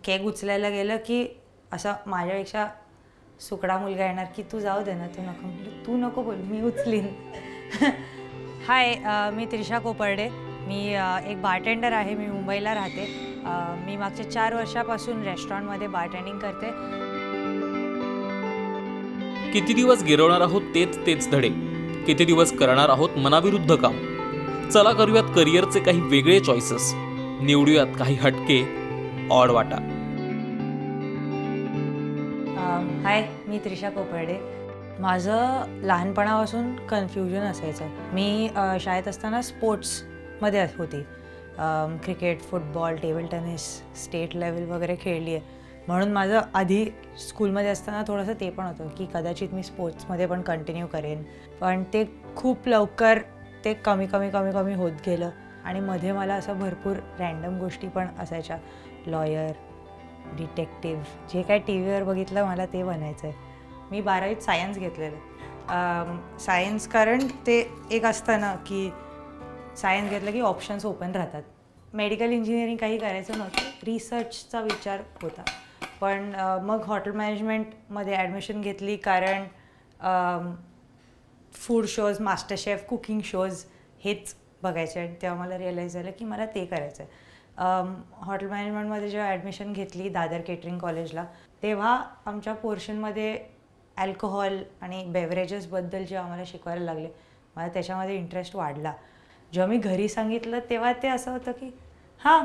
Cake उचलायला गेलं की असं माझ्यापेक्षा सुकडा मुलगा येणार की तू जाऊ दे ना, तू नको. म्हटलं तू नको बोल, मी उचलीन. हाय, मी त्रिशा कोपर्डे. मी एक बारटेंडर आहे. मी मुंबईला राहते. मी मागच्या 4 वर्षापासून रेस्टॉरंटमध्ये बारटेंडिंग करते. किती दिवस गिरवणार आहोत तेच धडे, किती दिवस करणार आहोत मनाविरुद्ध काम. चला करूयात करिअरचे काही वेगळे चॉईसेस, निवडूयात काही हटके ऑड वाटा. हाय, मी त्रिशा कोपर्डे. माझं लहानपणापासून कन्फ्युजन असायचं. मी शाळेत असताना स्पोर्ट्समध्ये होती. Cricket, football, table tennis, state level वगैरे खेळली आहे. म्हणून माझं आधी स्कूलमध्ये असताना थोडंसं ते पण होतं की कदाचित मी स्पोर्ट्समध्ये पण कंटिन्यू करेन. पण ते खूप लवकर ते कमी होत गेलं. आणि मध्ये मला असं भरपूर रँडम गोष्टी पण असायच्या. लॉयर, डिटेक्टिव्ह, जे काय टी व्हीवर बघितलं मला ते बनायचं आहे. मी 12वीत सायन्स घेतलेलं. सायन्स कारण ते एक असतं ना की सायन्स घेतलं की ऑप्शन्स ओपन राहतात. मेडिकल इंजिनिअरिंग काही करायचं नव्हतं, रिसर्चचा विचार होता. पण मग हॉटेल मॅनेजमेंटमध्ये ॲडमिशन घेतली कारण food shows, master chef, cooking shows हेच बघायचे. आणि तेव्हा मला रिअलाईज झालं की मला ते करायचं आहे. हॉटेल मॅनेजमेंटमध्ये जेव्हा ॲडमिशन घेतली दादर केटरिंग कॉलेजला, तेव्हा आमच्या पोर्शनमध्ये अल्कोहॉल आणि बेवरेजेसबद्दल जे आम्हाला शिकवायला लागले, मला त्याच्यामध्ये इंटरेस्ट वाढला. जेव्हा मी घरी सांगितलं तेव्हा ते असं होतं की हां,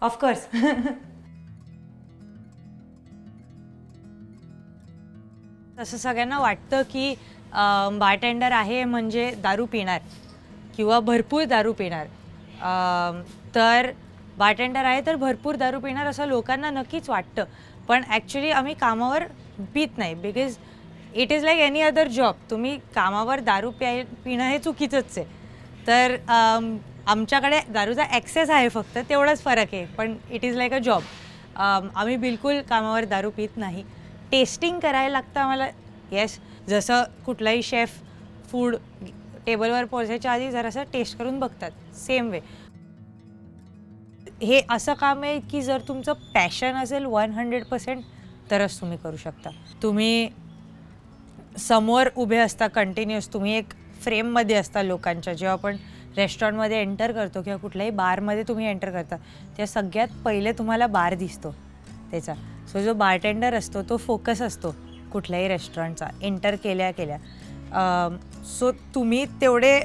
ऑफकोर्स. असं सगळ्यांना वाटतं की बारटेंडर आहे म्हणजे दारू पिणार किंवा भरपूर दारू पिणार. तर बारटेंडर आहे तर भरपूर दारू पिणार असं लोकांना नक्कीच वाटतं. पण ॲक्च्युली आम्ही कामावर पित नाही. Because it is like any other job. तुम्ही कामावर दारू पिणं हे चुकीचंच आहे. तर आमच्याकडे दारूचा ॲक्सेस आहे, फक्त तेवढाच फरक आहे. पण it is like a job. आम्ही बिलकुल कामावर दारू पित नाही. टेस्टिंग करायला लागतं आम्हाला. येस, जसं कुठलाही शेफ फूड टेबलवर पोहोचायच्या आधी जरासं टेस्ट करून बघतात, सेम वे. हे असं काम आहे की जर तुमचं पॅशन असेल 100% तरच तुम्ही करू शकता. तुम्ही समोर उभे असता कंटिन्युअस, तुम्ही एक फ्रेममध्ये असता लोकांच्या. जेव्हा आपण रेस्टॉरंटमध्ये एंटर करतो किंवा कुठल्याही बारमध्ये तुम्ही एंटर करता, तेव्हा सगळ्यात पहिले तुम्हाला बार दिसतो त्याचा. सो जो बारटेंडर असतो तो फोकस असतो कुठल्याही रेस्टॉरंटचा एंटर केल्या. सो तुम्ही तेवढे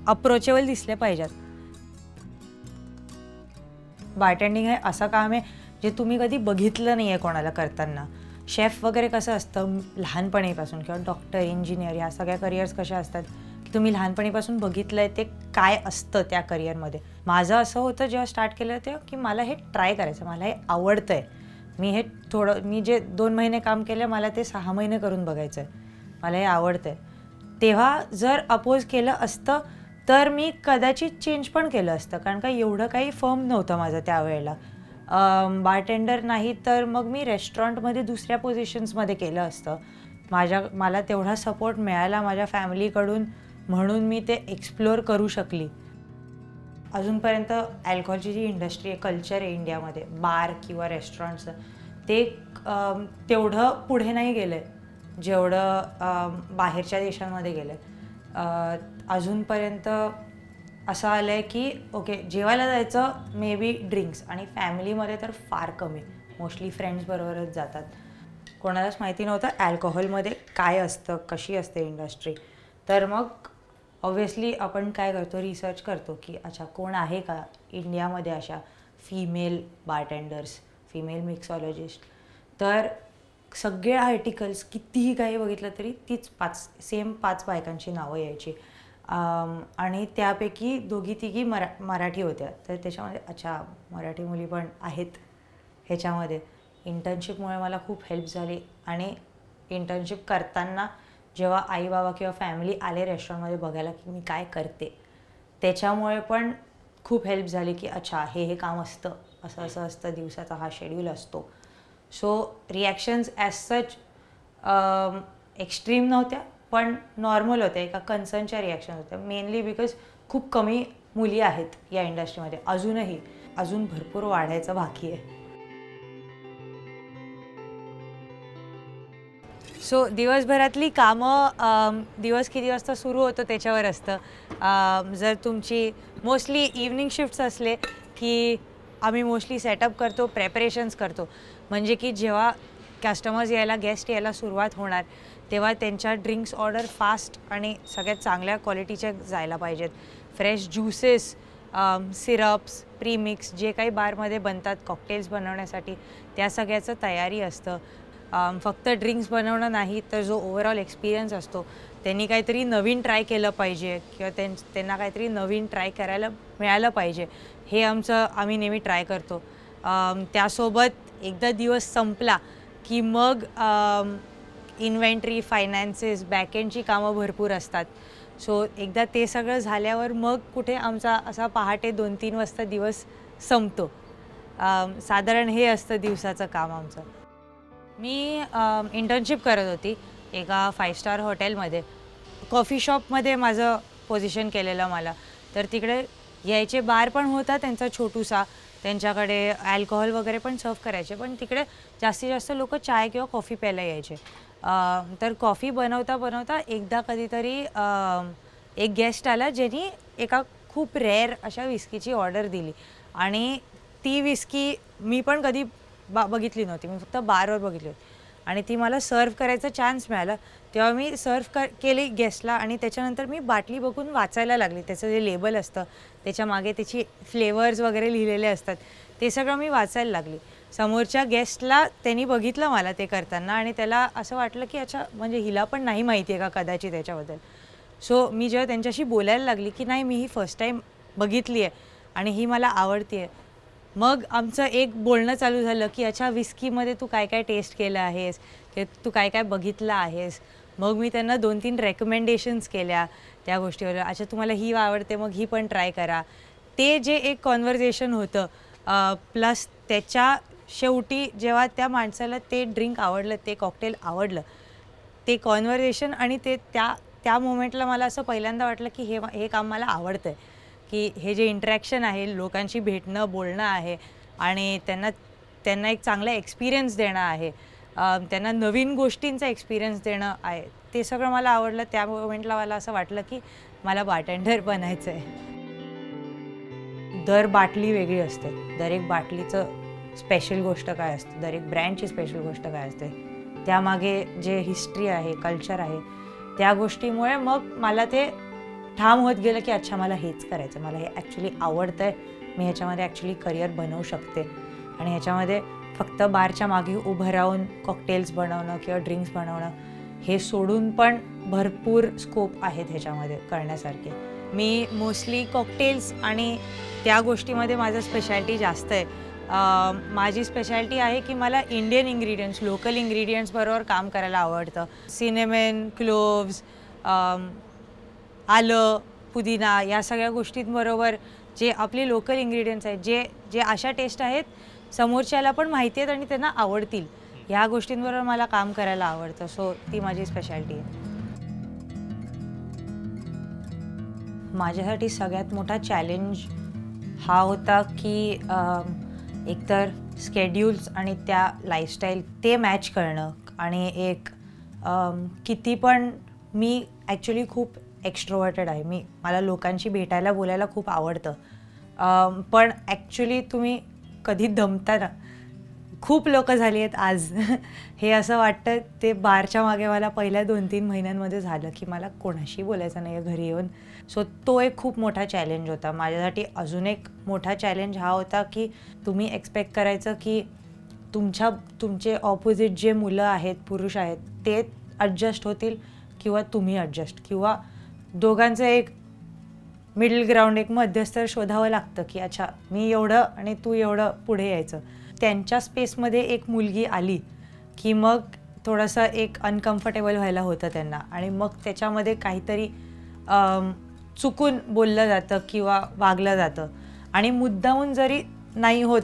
अप्रोचेबल दिसले पाहिजेत. बारटेंडिंग हे असं काम आहे जे तुम्ही कधी बघितलं नाही आहे कोणाला करताना. शेफ वगैरे कसं असतं लहानपणीपासून, किंवा डॉक्टर, इंजिनियर, ह्या सगळ्या करिअर्स कशा असतात की तुम्ही लहानपणीपासून बघितलं आहे ते काय असतं त्या करिअरमध्ये. माझं असं होतं जेव्हा स्टार्ट केलं तेव्हा की मला हे ट्राय करायचं, मला हे आवडतं आहे. मी जे 2 महिने काम केलं मला ते 6 महिने करून बघायचं आहे. मला हे आवडतं आहे. तेव्हा जर अपोज केलं असतं तर मी कदाचित चेंज पण केलं असतं, कारण का एवढं काही फर्म नव्हतं माझं त्यावेळेला. बारटेंडर नाही तर मग मी रेस्टॉरंटमध्ये दुसऱ्या पोझिशन्समध्ये केलं असतं. मला तेवढा सपोर्ट मिळाला माझ्या फॅमिलीकडून, म्हणून मी ते एक्सप्लोअर करू शकली. अजूनपर्यंत अल्कोहलची जी इंडस्ट्री आहे, कल्चर आहे इंडियामध्ये, बार किंवा रेस्टॉरंटचं, ते तेवढं पुढे नाही गेलं आहे जेवढं बाहेरच्या देशांमध्ये गेलं आहे. अजूनपर्यंत असं आलं आहे की ओके, जेवायला जायचं मे बी ड्रिंक्स, आणि फॅमिलीमध्ये तर फार कमी, मोस्टली फ्रेंड्सबरोबरच जातात. कोणालाच माहिती नव्हतं अल्कोहलमध्ये काय असतं, कशी असते इंडस्ट्री. तर मग ऑब्व्हियसली आपण काय करतो, रिसर्च करतो की अच्छा कोण आहे का इंडियामध्ये अशा फिमेल बारटेंडर्स, फिमेल मिक्सॉलॉजिस्ट. तर सगळे आर्टिकल्स कितीही काही बघितलं तरी तीच 5 बायकांची नावं यायची. आणि त्यापैकी 2-3 मराठी होत्या. तर त्याच्यामध्ये अच्छा मराठी मुली पण आहेत ह्याच्यामध्ये. इंटर्नशिपमुळे मला खूप हेल्प झाली. आणि इंटर्नशिप करताना जेव्हा आई बाबा किंवा फॅमिली आले रेस्टॉरंटमध्ये बघायला की मी काय करते, त्याच्यामुळे पण खूप हेल्प झाली की अच्छा हे काम असतं, असं असतं, दिवसाचा हा शेड्यूल असतो. So reactions as such extreme नव्हत्या, पण नॉर्मल होत्या, एका कन्सर्नच्या रिॲक्शन होत्या. मेनली बिकॉज खूप कमी मुली आहेत या इंडस्ट्रीमध्ये. अजून भरपूर वाढायचं बाकी आहे. सो दिवसभरातली कामं दिवस किती वाजता सुरू होतो त्याच्यावर असतं. जर तुमची मोस्टली इव्हनिंग शिफ्ट्स असले की आम्ही मोस्टली सेटअप करतो, प्रेपरेशन्स करतो. म्हणजे की जेव्हा कस्टमर्स यायला, गेस्ट यायला सुरुवात होणार तेव्हा त्यांच्या ड्रिंक्स ऑर्डर फास्ट आणि सगळ्यात चांगल्या क्वालिटीच्या जायला पाहिजेत. फ्रेश ज्युसेस, सिरप्स, प्रीमिक्स जे काही बारमध्ये बनतात कॉकटेल्स बनवण्यासाठी त्या सगळ्याचं तयारी असतं. फक्त ड्रिंक्स बनवणं नाही तर जो ओव्हरऑल एक्सपिरियन्स असतो त्यांनी काहीतरी नवीन ट्राय केलं पाहिजे किंवा त्यांना काहीतरी नवीन ट्राय करायला मिळालं पाहिजे हे आम्ही नेहमी ट्राय करतो. त्यासोबत एकदा दिवस संपला की मग इन्व्हेंटरी, फायनान्सेस, बॅकएंडची कामं भरपूर असतात. सो एकदा ते सगळं झाल्यावर मग कुठे आमचा असा पहाटे 2-3 वाजता दिवस संपतो. साधारण हे असतं दिवसाचं काम आमचं. मी इंटर्नशिप करत होती एका 5 स्टार हॉटेलमध्ये. कॉफी शॉपमध्ये माझं पोझिशन केलेलं मला. तर तिकडे यायचे बार पण होता त्यांचा छोटूसा. त्यांच्याकडे अल्कोहोल वगैरे पण सर्व करायचे. पण तिकडे जास्तीत जास्त लोकं चाय किंवा कॉफी प्यायला यायचे. तर कॉफी बनवता बनवता एकदा कधीतरी एक गेस्ट आला ज्यांनी एका खूप रेअर अशा विस्कीची ऑर्डर दिली आणि ती विस्की मी पण कधी बघितली नव्हती. मी फक्त बारवर बघितली होती आणि ती मला सर्व करायचा चान्स मिळाला. तेव्हा मी सर्व केली गेस्टला आणि त्याच्यानंतर मी बाटली बघून वाचायला लागली. त्याचं जे लेबल असतं त्याच्या मागे त्याची फ्लेवर्स वगैरे लिहिलेले असतात ते सगळं मी वाचायला लागली. समोरच्या गेस्टला त्यांनी बघितलं मला ते करताना आणि त्याला असं वाटलं की अच्छा म्हणजे हिला पण नाही माहिती आहे का कदाचित त्याच्याबद्दल. सो मी जेव्हा त्यांच्याशी बोलायला लागली की नाही मी ही फर्स्ट टाईम बघितली आहे आणि ही मला आवडते आहे. मग आमचं एक बोलणं चालू झालं की अच्छा विस्कीमध्ये तू काय काय टेस्ट केलं आहेस, की तू काय काय बघितलं आहेस. मग मी त्यांना 2-3 रेकमेंडेशन्स केल्या त्या गोष्टीवर. अच्छा तुम्हाला ही आवडते मग ही पण ट्राय करा. ते जे एक कॉन्व्हर्सेशन होतं प्लस त्याच्या शेवटी जेव्हा त्या माणसाला ते ड्रिंक आवडलं, ते कॉकटेल आवडलं, ते कॉन्व्हर्सेशन आणि ते त्या मोमेंटला मला असं पहिल्यांदा वाटलं की हे काम मला आवडतं आहे. की हे जे इंटरॅक्शन आहे, लोकांशी भेटणं, बोलणं आहे आणि त्यांना एक चांगला एक्सपिरियन्स देणं आहे, त्यांना नवीन गोष्टींचा एक्सपिरियन्स देणं आहे, ते सगळं मला आवडलं. त्या मोमेंटला मला असं वाटलं की मला बारटेंडर बनायचं आहे. दर बाटली वेगळी असते. दर एक बाटलीचं स्पेशल गोष्ट काय असते, दर एक ब्रँडची स्पेशल गोष्ट काय असते, त्यामागे जे हिस्ट्री आहे, कल्चर आहे, त्या गोष्टीमुळे मग मला ते ठाम होत गेलं की अच्छा मला हेच करायचं, मला हे ॲक्च्युली आवडतं आहे, मी ह्याच्यामध्ये ॲक्च्युली करिअर बनवू शकते आणि ह्याच्यामध्ये फक्त बारच्या मागे उभं राहून कॉकटेल्स बनवणं किंवा ड्रिंक्स बनवणं हे सोडून पण भरपूर स्कोप आहेत ह्याच्यामध्ये करण्यासारखे. मी मोस्टली कॉकटेल्स आणि त्या गोष्टीमध्ये माझं स्पेशालिटी जास्त आहे. माझी स्पेशालिटी आहे की मला इंडियन इन्ग्रेडियंट्स, लोकल इन्ग्रेडियंट्स बरोबर काम करायला आवडतं. सिनेमन, क्लोव्स, आलं, पुदिना या सगळ्या गोष्टींबरोबर जे आपले लोकल इन्ग्रेडियंट्स आहेत, जे अशा टेस्ट आहेत समोरच्याला पण माहिती आहेत आणि त्यांना आवडतील, ह्या गोष्टींबरोबर मला काम करायला आवडतं. सो ती माझी स्पेशालिटी आहे. माझ्यासाठी सगळ्यात मोठा चॅलेंज हा होता की एकतर स्केड्यूल्स आणि त्या लाईफस्टाईल ते मॅच करणं आणि एक किती पण मी ॲक्च्युली खूप एक्स्ट्रोवर्टेड आहे. मला लोकांशी भेटायला बोलायला खूप आवडतं. पण ॲक्च्युली तुम्ही कधी दमता ना, खूप लोकं झाली आहेत आज हे असं वाटतं. ते बारच्या मागे मला पहिल्या 2-3 महिन्यांमध्ये झालं की मला कोणाशी बोलायचं नाही आहे घरी येऊन. सो तो एक खूप मोठा चॅलेंज होता माझ्यासाठी. अजून एक मोठा चॅलेंज हा होता की तुम्ही एक्सपेक्ट करायचं की तुमचे ऑपोजिट जे मुलं आहेत, पुरुष आहेत, ते ॲडजस्ट होतील किंवा तुम्ही ॲडजस्ट, किंवा दोघांचं एक मिडल ग्राउंड, एक मध्यस्तर शोधावं लागतं की अच्छा मी एवढं आणि तू एवढं पुढे यायचं. त्यांच्या स्पेसमध्ये एक मुलगी आली की मग थोडंसं एक अनकम्फर्टेबल व्हायला होतं त्यांना आणि मग त्याच्यामध्ये काहीतरी चुकून बोललं जातं किंवा वागलं जातं आणि मुद्दामून जरी नाही होत,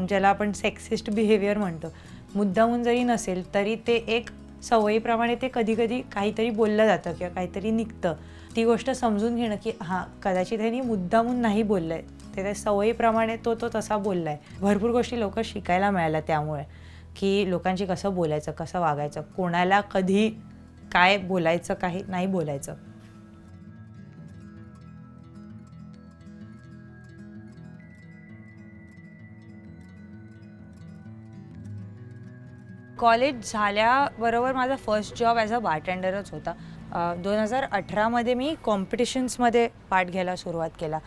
ज्याला आपण सेक्सिस्ट बिहेवियर म्हणतो, मुद्दामून जरी नसेल तरी ते एक सवयीप्रमाणे ते कधीकधी काहीतरी बोललं जातं किंवा काहीतरी निघतं. ती गोष्ट समजून घेणं की हां कदाचित ह्यानी मुद्दामून नाही बोललं आहे, ते त्या सवयीप्रमाणे तो तसा बोलला आहे. भरपूर गोष्टी लवकर शिकायला मिळाल्या त्यामुळे. की लोकांशी कसं बोलायचं, कसं वागायचं, कोणाला कधी काय बोलायचं, काही नाही बोलायचं. कॉलेज झाल्याबरोबर माझा फर्स्ट जॉब ॲज अ बारटेंडरच होता. 2018मध्ये मी कॉम्पिटिशन्समध्ये पार्ट घ्यायला सुरुवात केला.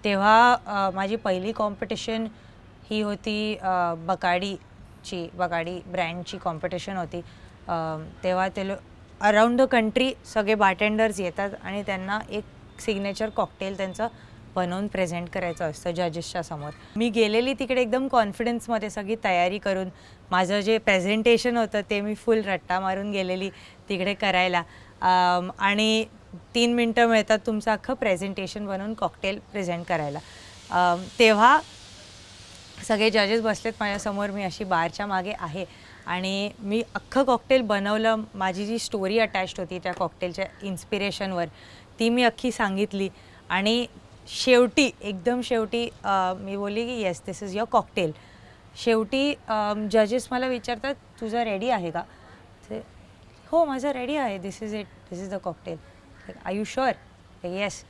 तेव्हा माझी पहिली कॉम्पिटिशन ही होती बकाडी ब्रँडची कॉम्पिटिशन होती. तेव्हा अराउंड द कंट्री सगळे बारटेंडर्स येतात आणि त्यांना एक सिग्नेचर कॉकटेल त्यांचं बनवून प्रेझेंट करायचं असतं जजेसच्या समोर. मी गेलेली तिकडे एकदम कॉन्फिडन्समध्ये सगळी तयारी करून, माझं जे प्रेझेंटेशन होतं ते मी फुल रट्टा मारून गेलेली तिकडे करायला. आणि 3 मिनटं मिळतात तुमचं अख्खं प्रेझेंटेशन बनवून कॉकटेल प्रेझेंट करायला. तेव्हा सगळे जजेस बसलेत माझ्यासमोर, मी अशी बारच्या मागे आहे आणि मी अख्खं कॉकटेल बनवलं. माझी जी स्टोरी अटॅच्ड होती त्या कॉकटेलच्या इन्स्पिरेशनवर ती मी अख्खी सांगितली आणि एकदम शेवटी मी बोलली की yes, this is your cocktail. शेवटी जजेस मला विचारतात, तुझं रेडी आहे का? हो, माझं रेडी आहे, this is the cocktail. Are you sure? Yes.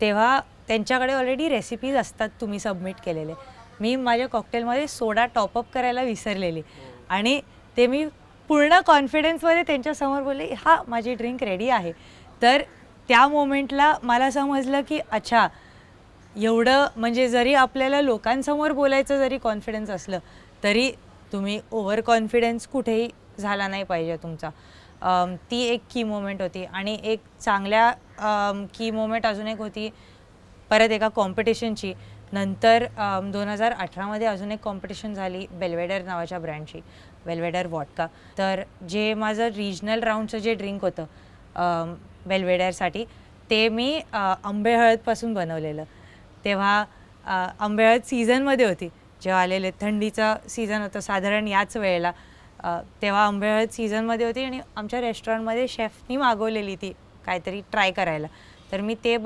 तेव्हा त्यांच्याकडे ऑलरेडी रेसिपीज असतात तुम्ही सबमिट केलेले. मी माझ्या कॉकटेलमध्ये सोडा टॉपअप करायला विसरलेली आणि ते मी पूर्ण कॉन्फिडन्समध्ये त्यांच्यासमोर बोलले, हां, माझी ड्रिंक रेडी आहे. तर त्या मोमेंटला मला समजलं की अच्छा, एवढं म्हणजे जरी आपल्याला लोकांसमोर बोलायचं जरी कॉन्फिडन्स असलं तरी तुम्ही ओव्हर कॉन्फिडन्स कुठेही झाला नाही पाहिजे तुमचा. ती एक की मोमेंट होती. आणि एक चांगल्या की मोमेंट अजून एक होती परत एका कॉम्पिटिशनची. नंतर 2018मध्ये अजून एक कॉम्पिटिशन झाली बेल्वेडेर नावाच्या ब्रँडची, बेल्वेडेर वॉडका. तर जे माझं रिजनल राऊंडचं जे ड्रिंक होतं बेल्वेडेरसाठी ते मी आंबे हळदपासून बनवलेलं. तेव्हा आंबे हळद सीझनमध्ये होती, जेव्हा आलेले थंडीचं सीझन होतं साधारण याच वेळेला. तेव्हा आंबे हळद सीझनमध्ये होती आणि आमच्या रेस्टॉरंटमध्ये शेफनी मागवलेली ती काहीतरी ट्राय करायला. तर मी ते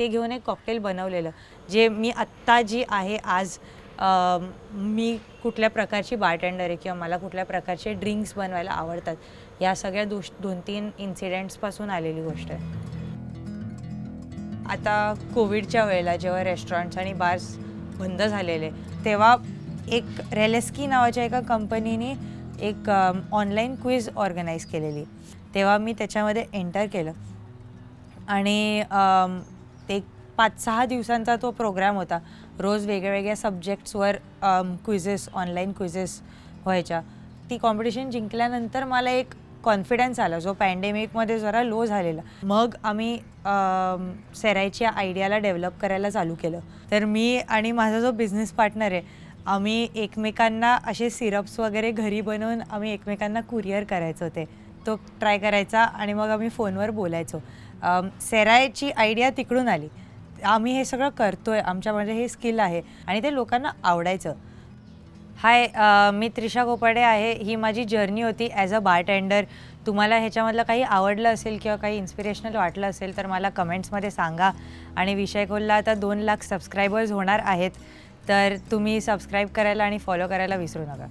घेऊन एक कॉकटेल बनवलेलं, जे मी आत्ता जी आहे आज, मी कुठल्या प्रकारची बारटेंडर आहे किंवा मला कुठल्या प्रकारचे ड्रिंक्स बनवायला आवडतात, या सगळ्या 2-3 इन्सिडेंट्सपासून आलेली गोष्ट आहे. आता कोविडच्या वेळेला जेव्हा रेस्टॉरंट्स आणि बार्स बंद झालेले, तेव्हा एक रेलेस्की नावाच्या एका कंपनीने एक ऑनलाईन क्विज ऑर्गनाईज केलेली. तेव्हा मी त्याच्यामध्ये एंटर केलं आणि ते 5-6 दिवसांचा तो प्रोग्राम होता. रोज वेगळ्या सब्जेक्ट्सवर ऑनलाईन क्विझेस व्हायच्या. ती कॉम्पिटिशन जिंकल्यानंतर मला एक कॉन्फिडन्स आला जो पॅन्डेमिकमध्ये जरा लो झालेला. मग आम्ही सेरायच्या आयडियाला डेव्हलप करायला चालू केलं. तर मी आणि माझा जो बिझनेस पार्टनर आहे, आम्ही एकमेकांना असे सिरप्स वगैरे घरी बनवून आम्ही एकमेकांना कुरिअर करायचो. तो ट्राय करायचा आणि मग आम्ही फोनवर बोलायचो. सेरायची आयडिया तिकडून आली. आम्ही हे सगळं करतोय, आमच्यामध्ये हे स्किल आहे आणि ते लोकांना आवडायचं. हाय, मी त्रिशा कोपाडे आहे. ही माझी जर्नी होती ॲज अ बारटेंडर. तुम्हाला ह्याच्यामधलं काही आवडलं असेल किंवा काही इन्स्पिरेशनल वाटलं असेल तर मला कमेंट्समध्ये सांगा. आणि विषय खोलला आता 2 लाख सबस्क्रायबर्स होणार आहेत, तर तुम्ही सबस्क्राईब करायला आणि फॉलो करायला विसरू नका.